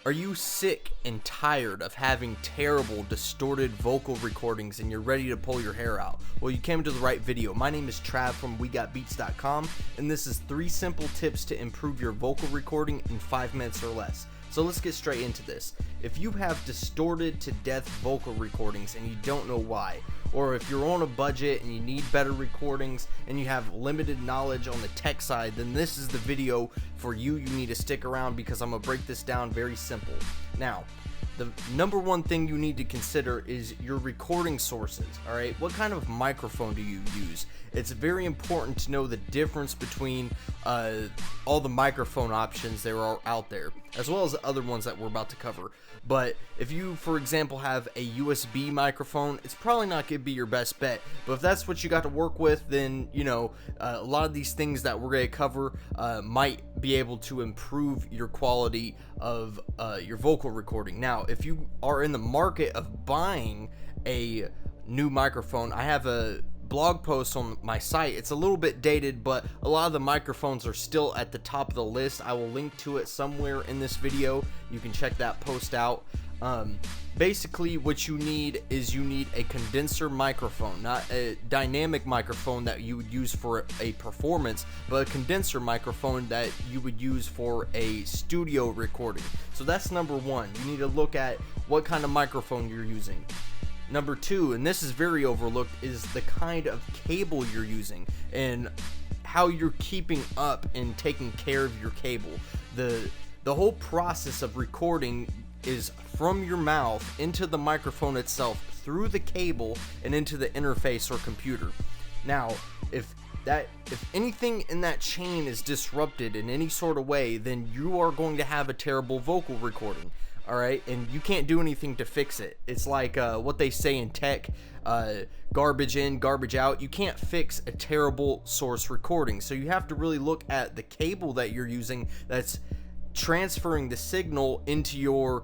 Are you sick and tired of having terrible, distorted vocal recordings and you're ready to pull your hair out? Well, you came to the right video. My name is Trav from WeGotBeats.com, and this is 3 simple tips to improve your vocal recording in 5 minutes or less. So let's get straight into this. If you have distorted to death vocal recordings and you don't know why, or if you're on a budget and you need better recordings and you have limited knowledge on the tech side, then this is the video for you. You need to stick around because I'm gonna break this down very simple. Now, the number one thing you need to consider is your recording sources. All right, what kind of microphone do you use? It's very important to know the difference between all the microphone options there are out there, as well as the other ones that we're about to cover. But if you, for example, have a USB microphone, it's probably not going to be your best bet. But if that's what you got to work with, then you know a lot of these things that we're going to cover might be able to improve your quality of your vocal recording. Now, if you are in the market of buying a new microphone, I have a blog post on my site. It's a little bit dated, but a lot of the microphones are still at the top of the list. I will link to it somewhere in this video. You can check that post out. Basically what you need is you need a condenser microphone, not a dynamic microphone that you would use for a performance, but a condenser microphone that you would use for a studio recording. So that's number one. You need to look at what kind of microphone you're using. Number 2, and this is very overlooked, is the kind of cable you're using and how you're keeping up and taking care of your cable. The whole process of recording is from your mouth into the microphone itself, through the cable and into the interface or computer. Now, if anything in that chain is disrupted in any sort of way, then you are going to have a terrible vocal recording. All right, and you can't do anything to fix it. It's like what they say in tech, garbage in, garbage out. You can't fix a terrible source recording. So you have to really look at the cable that you're using that's transferring the signal into your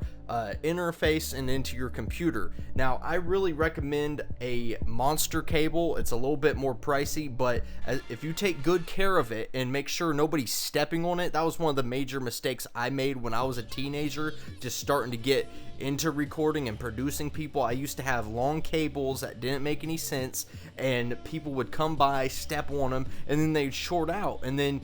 interface and into your computer. Now, I really recommend a monster cable. It's a little bit more pricey, but if you take good care of it and make sure nobody's stepping on it, that was one of the major mistakes I made when I was a teenager, just starting to get into recording and producing people. I used to have long cables that didn't make any sense, and people would come by, step on them, and then they'd short out, and then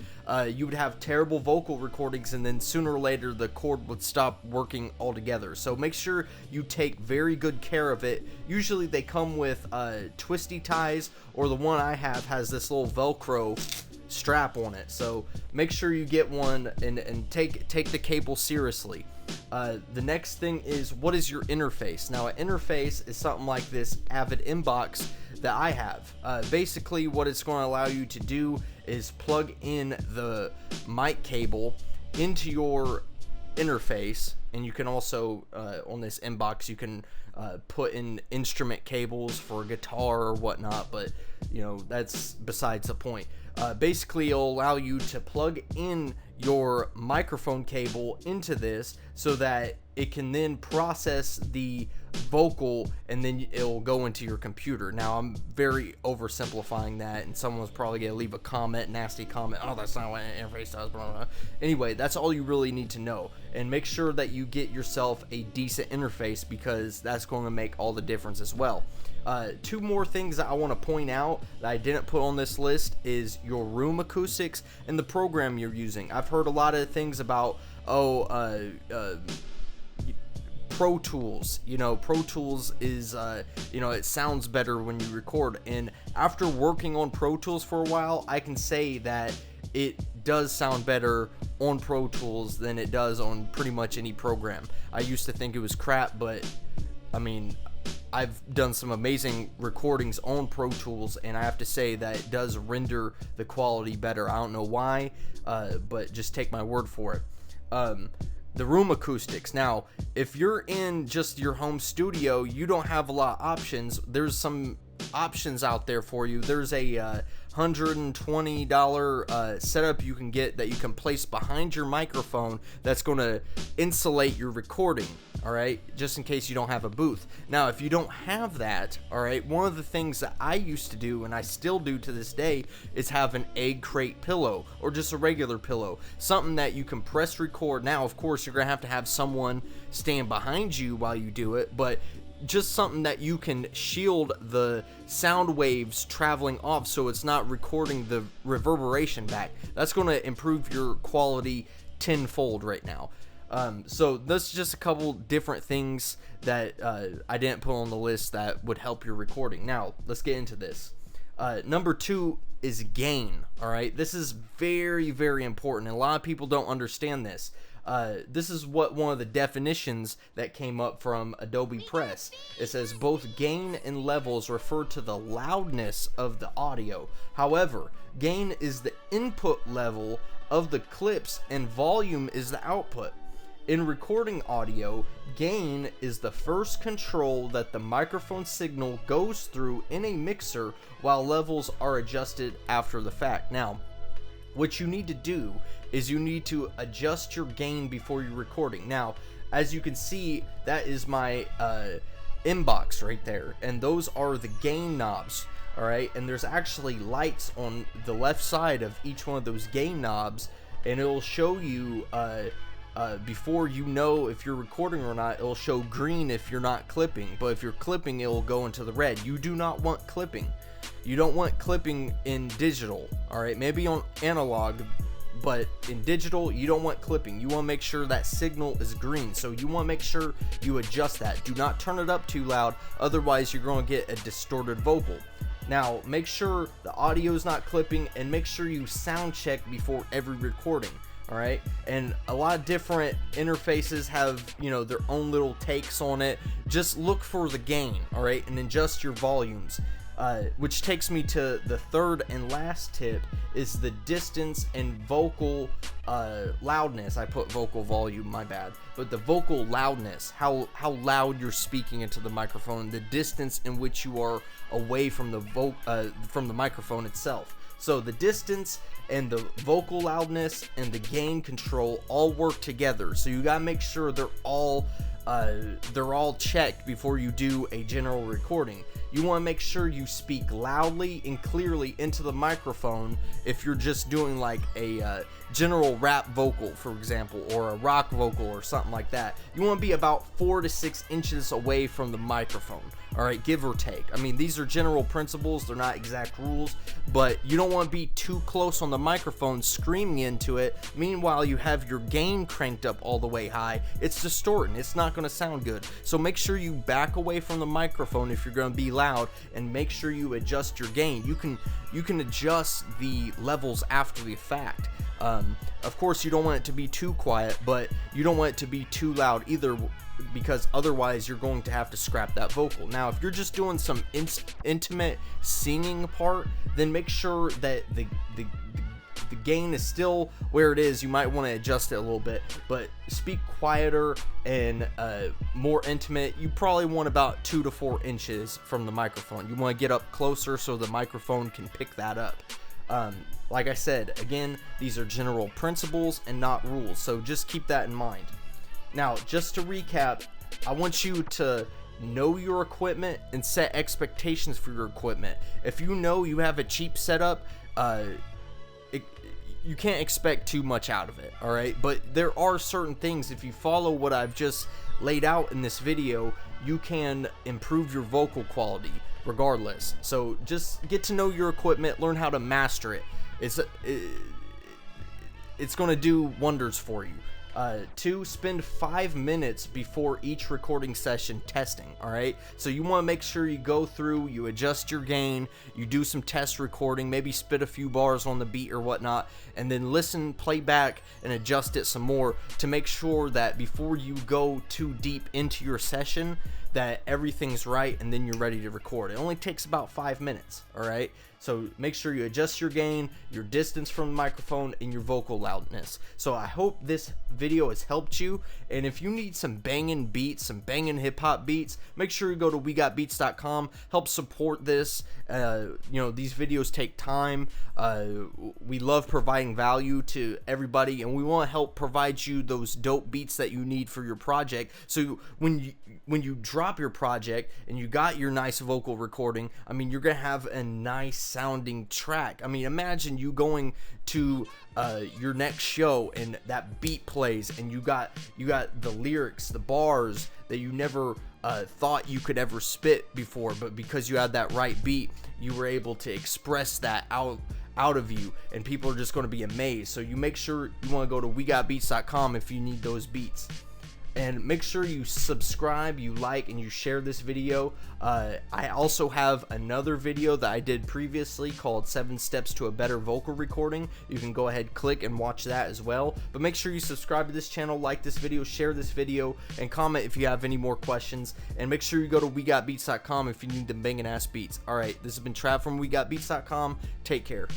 you would have terrible vocal recordings, and then sooner or later the cord would stop working altogether. So make sure you take very good care of it. Usually they come with twisty ties, or the one I have has this little Velcro strap on it. So make sure you get one and take the cable seriously. The next thing is, what is your interface? Now, an interface is something like this Avid inbox that I have. Basically what it's going to allow you to do is plug in the mic cable into your interface, and you can also on this inbox you can put in instrument cables for a guitar or whatnot, but you know, that's besides the point. Basically it'll allow you to plug in your microphone cable into this so that it can then process the vocal and then it'll go into your computer. Now, I'm very oversimplifying that, and someone's probably gonna leave a comment, nasty comment, oh, that's not what an interface does, blah, blah, blah. Anyway, that's all you really need to know, and make sure that you get yourself a decent interface, because that's going to make all the difference as well. 2 more things that I want to point out that I didn't put on this list is your room acoustics and the program you're using. I've heard a lot of things about Pro Tools. You know, Pro Tools is you know, it sounds better when you record, and after working on Pro Tools for a while, I can say that it does sound better on Pro Tools than it does on pretty much any program. I used to think it was crap, but I mean, I've done some amazing recordings on Pro Tools, and I have to say that it does render the quality better. I don't know why, but just take my word for it. The room acoustics. Now, if you're in just your home studio, you don't have a lot of options. There's some options out there for you. There's a $120 setup you can get that you can place behind your microphone that's going to insulate your recording. all right, just in case you don't have a booth. Now, if you don't have that, all right, one of the things that I used to do, and I still do to this day, is have an egg crate pillow, or just a regular pillow, something that you can press record. Now, of course, you're gonna have to have someone stand behind you while you do it, but just something that you can shield the sound waves traveling off, so it's not recording the reverberation back. That's going to improve your quality tenfold right now. So that's just a couple different things that I didn't put on the list that would help your recording. Now let's get into this. Number 2 is gain. All right, this is very, very important, and a lot of people don't understand this. This is what one of the definitions that came up from Adobe Press. It says both gain and levels refer to the loudness of the audio. However, gain is the input level of the clips and volume is the output. In recording audio, gain is the first control that the microphone signal goes through in a mixer, while levels are adjusted after the fact. Now, what you need to do is you need to adjust your gain before you're recording. Now, as you can see, that is my inbox right there, and those are the gain knobs. All right, and there's actually lights on the left side of each one of those gain knobs, and it'll show you before you know if you're recording or not. It'll show green if you're not clipping, but if you're clipping, it'll go into the red. You do not want clipping. You don't want clipping in digital. All right, maybe on analog, but in digital, you don't want clipping. You want to make sure that signal is green, so you want to make sure you adjust that. Do not turn it up too loud, otherwise you're going to get a distorted vocal. Now, make sure the audio is not clipping, and make sure you sound check before every recording. All right, and a lot of different interfaces have, you know, their own little takes on it. Just look for the gain, all right, and adjust your volumes. Which takes me to the third and last tip, is the distance and vocal loudness. I put vocal volume, my bad, but the vocal loudness, how loud you're speaking into the microphone, the distance in which you are away from the microphone itself. So the distance and the vocal loudness and the gain control all work together. So you gotta make sure they're all checked before you do a general recording. You want to make sure you speak loudly and clearly into the microphone if you're just doing like a general rap vocal, for example, or a rock vocal or something like that. You want to be about 4 to 6 inches away from the microphone. All right, give or take. I mean, these are general principles. They're not exact rules, but you don't want to be too close on the microphone screaming into it. Meanwhile, you have your gain cranked up all the way high. It's distorting. It's not going to sound good. So make sure you back away from the microphone if you're going to be loud, and make sure you adjust your gain. You can adjust the levels after the fact. Of course, you don't want it to be too quiet, but you don't want it to be too loud either, because otherwise you're going to have to scrap that vocal. Now, if you're just doing some intimate singing part, then make sure that the gain is still where it is. You might want to adjust it a little bit, but speak quieter and more intimate. You probably want about 2 to 4 inches from the microphone. You want to get up closer so the microphone can pick that up. Like I said, again, these are general principles and not rules, so just keep that in mind. Now, just to recap, I want you to know your equipment and set expectations for your equipment. If you know you have a cheap setup, you can't expect too much out of it, all right? But there are certain things, if you follow what I've just laid out in this video, you can improve your vocal quality regardless. So just get to know your equipment, learn how to master it. It's going to do wonders for you. 2, spend 5 minutes before each recording session testing. All right, so you want to make sure you go through, you adjust your gain, you do some test recording, maybe spit a few bars on the beat or whatnot, and then listen, play back, and adjust it some more to make sure that before you go too deep into your session, that everything's right, and then you're ready to record. It only takes about 5 minutes, all right? So make sure you adjust your gain, your distance from the microphone, and your vocal loudness. So I hope this video has helped you, and if you need some banging beats, some banging hip-hop beats, make sure you go to wegotbeats.com. Help support this. You know, these videos take time. We love providing value to everybody, and we want to help provide you those dope beats that you need for your project. So when you drop your project and you got your nice vocal recording, I mean, you're gonna have a nice sounding track. I mean, imagine you going to your next show and that beat plays, and you got the lyrics, the bars that you never thought you could ever spit before, but because you had that right beat, you were able to express that out of you, and people are just going to be amazed. So you make sure you want to go to wegotbeats.com if you need those beats. And make sure you subscribe, you like, and you share this video. I also have another video that I did previously called 7 Steps to a Better Vocal Recording. You can go ahead, click, and watch that as well. But make sure you subscribe to this channel, like this video, share this video, and comment if you have any more questions. And make sure you go to wegotbeats.com if you need the banging ass beats. Alright, this has been Trav from wegotbeats.com. Take care.